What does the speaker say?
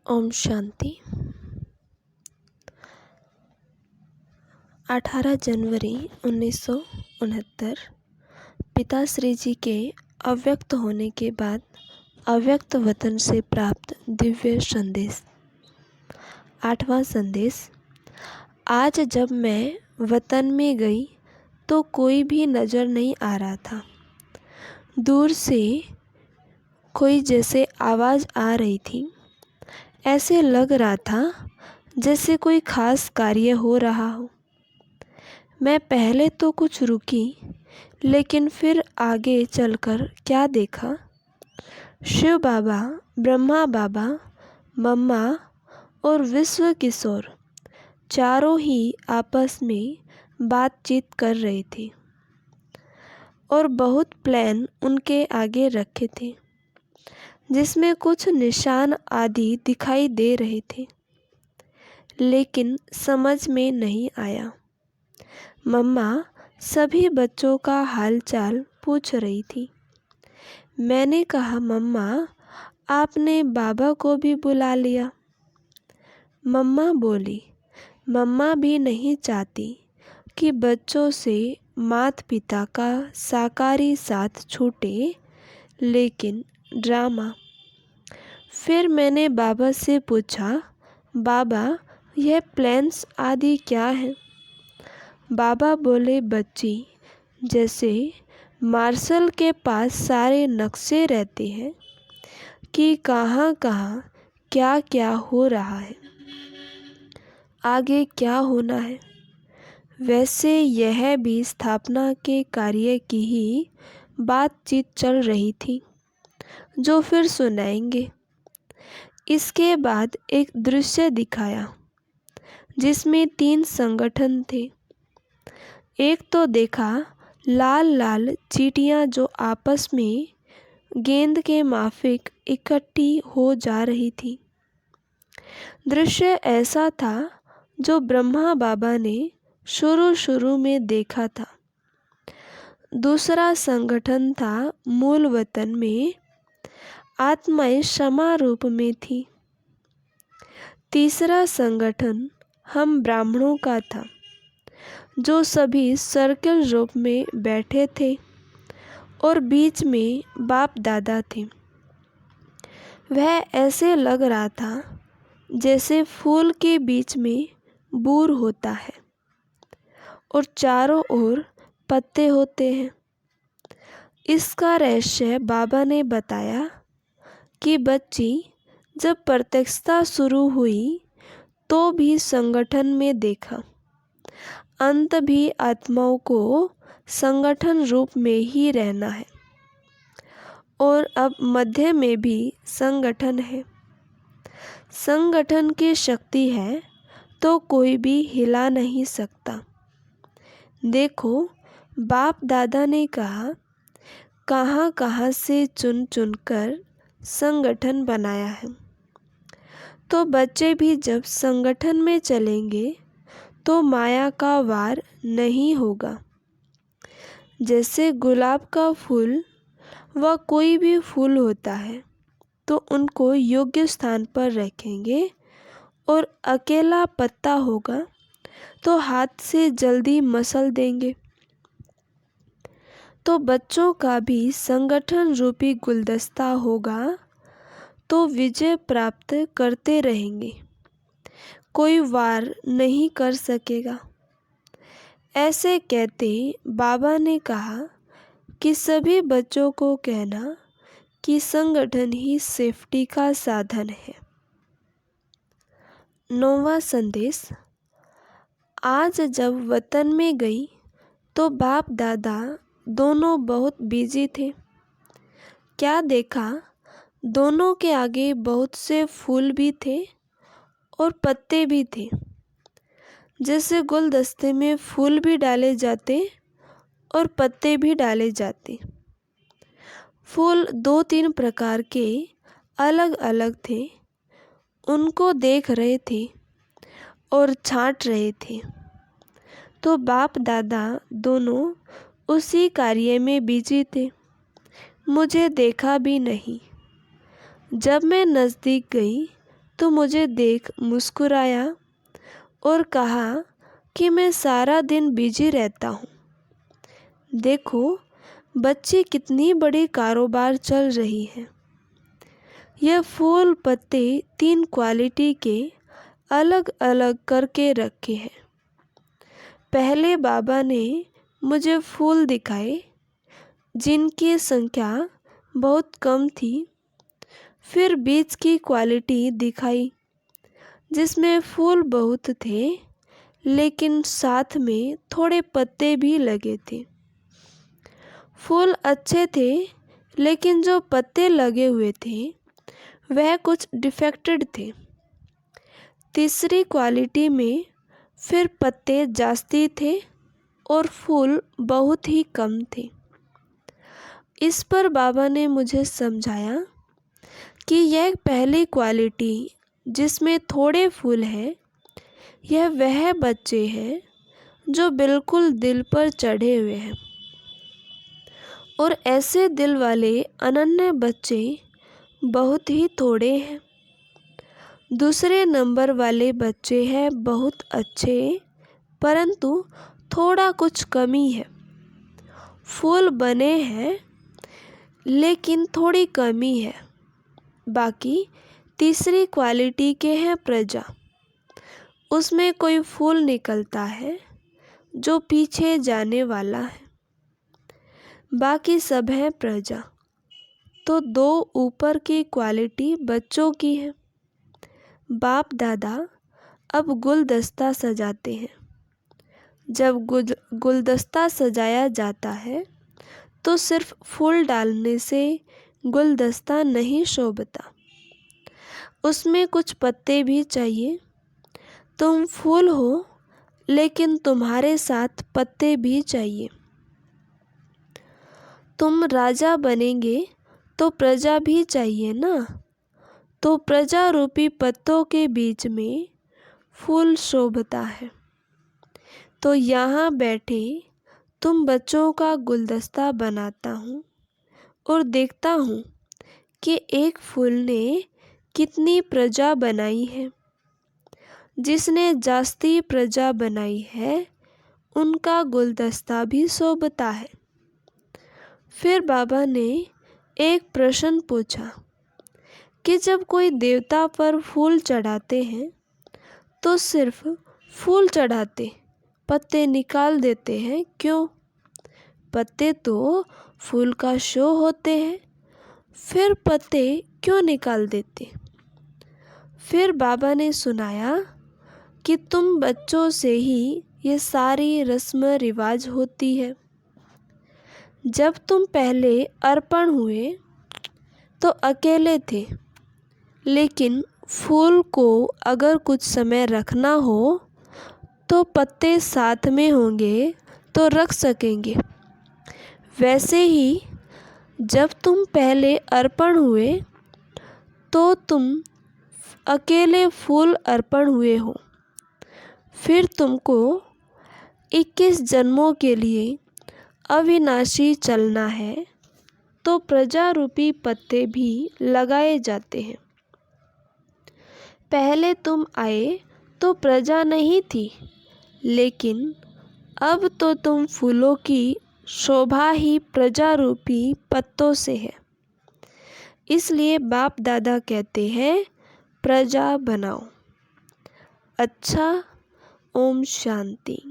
ओम शांति। 18 जनवरी 1969 पिताश्री जी के अव्यक्त होने के बाद अव्यक्त वतन से प्राप्त दिव्य संदेश। 8वां संदेश। आज जब मैं वतन में गई तो कोई भी नज़र नहीं आ रहा था। दूर से कोई जैसे आवाज़ आ रही थी। ऐसे लग रहा था जैसे कोई खास कार्य हो रहा हो। मैं पहले तो कुछ रुकी, लेकिन फिर आगे चलकर क्या देखा, शिव बाबा, ब्रह्मा बाबा, मम्मा और विश्व किशोर चारों ही आपस में बातचीत कर रहे थे और बहुत प्लान उनके आगे रखे थे जिसमें कुछ निशान आदि दिखाई दे रहे थे, लेकिन समझ में नहीं आया। मम्मा सभी बच्चों का हालचाल पूछ रही थी। मैंने कहा, मम्मा आपने बाबा को भी बुला लिया। मम्मा बोली, मम्मा भी नहीं चाहती कि बच्चों से माता पिता का साकारी साथ छूटे, लेकिन ड्रामा। फिर मैंने बाबा से पूछा, बाबा यह प्लान्स आदि क्या है? बाबा बोले, बच्ची, जैसे मार्शल के पास सारे नक्शे रहते हैं कि कहाँ कहाँ क्या क्या हो रहा है, आगे क्या होना है, वैसे यह भी स्थापना के कार्य की ही बातचीत चल रही थी, जो फिर सुनाएंगे। इसके बाद एक दृश्य दिखाया जिसमें 3 संगठन थे। एक तो देखा लाल लाल चींटियां जो आपस में गेंद के माफिक इकट्ठी हो जा रही थी। दृश्य ऐसा था जो ब्रह्मा बाबा ने शुरू में देखा था। दूसरा संगठन था मूल वतन में आत्माएं समा रूप में थी। तीसरा संगठन हम ब्राह्मणों का था, जो सभी सर्कल रूप में बैठे थे और बीच में बाप दादा थे। वह ऐसे लग रहा था जैसे फूल के बीच में बूर होता है और चारों ओर पत्ते होते हैं। इसका रहस्य बाबा ने बताया कि बच्ची, जब प्रत्यक्षता शुरू हुई तो भी संगठन में देखा, अंत भी आत्माओं को संगठन रूप में ही रहना है और अब मध्य में भी संगठन है। संगठन की शक्ति है तो कोई भी हिला नहीं सकता। देखो, बाप दादा ने कहा, कहाँ कहाँ से चुन चुन कर संगठन बनाया है, तो बच्चे भी जब संगठन में चलेंगे तो माया का वार नहीं होगा। जैसे गुलाब का फूल व कोई भी फूल होता है तो उनको योग्य स्थान पर रखेंगे, और अकेला पत्ता होगा तो हाथ से जल्दी मसल देंगे। तो बच्चों का भी संगठन रूपी गुलदस्ता होगा तो विजय प्राप्त करते रहेंगे, कोई वार नहीं कर सकेगा। ऐसे कहते बाबा ने कहा कि सभी बच्चों को कहना कि संगठन ही सेफ्टी का साधन है। 9वां संदेश। आज जब वतन में गई तो बाप दादा दोनों बहुत बिजी थे। क्या देखा, दोनों के आगे बहुत से फूल भी थे और पत्ते भी थे। जैसे गुलदस्ते में फूल भी डाले जाते और पत्ते भी डाले जाते। फूल 2-3 प्रकार के अलग अलग थे। उनको देख रहे थे और छांट रहे थे। तो बाप दादा दोनों उसी कार्य में बिजी थे। मुझे देखा भी नहीं। जब मैं नज़दीक गई तो मुझे देख मुस्कुराया और कहा कि मैं सारा दिन बिजी रहता हूँ। देखो बच्ची कितनी बड़ी कारोबार चल रही है। यह फूल पत्ते 3 क्वालिटी के अलग अलग करके रखे हैं। पहले बाबा ने मुझे फूल दिखाए जिनकी संख्या बहुत कम थी। फिर बीज की क्वालिटी दिखाई जिसमें फूल बहुत थे लेकिन साथ में थोड़े पत्ते भी लगे थे। फूल अच्छे थे लेकिन जो पत्ते लगे हुए थे वह कुछ डिफेक्टेड थे। तीसरी क्वालिटी में फिर पत्ते जास्ती थे और फूल बहुत ही कम थे। इस पर बाबा ने मुझे समझाया कि यह पहली क्वालिटी जिसमें थोड़े फूल हैं, यह वह बच्चे हैं जो बिल्कुल दिल पर चढ़े हुए हैं और ऐसे दिल वाले अनन्य बच्चे बहुत ही थोड़े हैं। दूसरे नंबर वाले बच्चे हैं बहुत अच्छे परंतु थोड़ा कुछ कमी है। फूल बने हैं लेकिन थोड़ी कमी है। बाकी तीसरी क्वालिटी के हैं प्रजा। उसमें कोई फूल निकलता है जो पीछे जाने वाला है। बाकी सब है प्रजा। तो 2 ऊपर की क्वालिटी बच्चों की है। बाप दादा अब गुलदस्ता सजाते हैं। जब गुलदस्ता सजाया जाता है तो सिर्फ फूल डालने से गुलदस्ता नहीं शोभता, उसमें कुछ पत्ते भी चाहिए। तुम फूल हो लेकिन तुम्हारे साथ पत्ते भी चाहिए। तुम राजा बनेंगे तो प्रजा भी चाहिए ना। तो प्रजा रूपी पत्तों के बीच में फूल शोभता है। तो यहाँ बैठे तुम बच्चों का गुलदस्ता बनाता हूँ और देखता हूँ कि एक फूल ने कितनी प्रजा बनाई है। जिसने जास्ती प्रजा बनाई है उनका गुलदस्ता भी शोभता है। फिर बाबा ने एक प्रश्न पूछा कि जब कोई देवता पर फूल चढ़ाते हैं तो सिर्फ फूल चढ़ाते, पत्ते निकाल देते हैं क्यों? पत्ते तो फूल का शो होते हैं, फिर पत्ते क्यों निकाल देते? फिर बाबा ने सुनाया कि तुम बच्चों से ही ये सारी रस्म रिवाज होती है। जब तुम पहले अर्पण हुए तो अकेले थे, लेकिन फूल को अगर कुछ समय रखना हो तो पत्ते साथ में होंगे तो रख सकेंगे। वैसे ही जब तुम पहले अर्पण हुए तो तुम अकेले फूल अर्पण हुए हो। फिर तुमको 21 जन्मों के लिए अविनाशी चलना है तो प्रजा रूपी पत्ते भी लगाए जाते हैं। पहले तुम आए तो प्रजा नहीं थी, लेकिन अब तो तुम फूलों की शोभा ही प्रजा रूपी पत्तों से है। इसलिए बाप दादा कहते हैं प्रजा बनाओ। अच्छा, ओम शांति।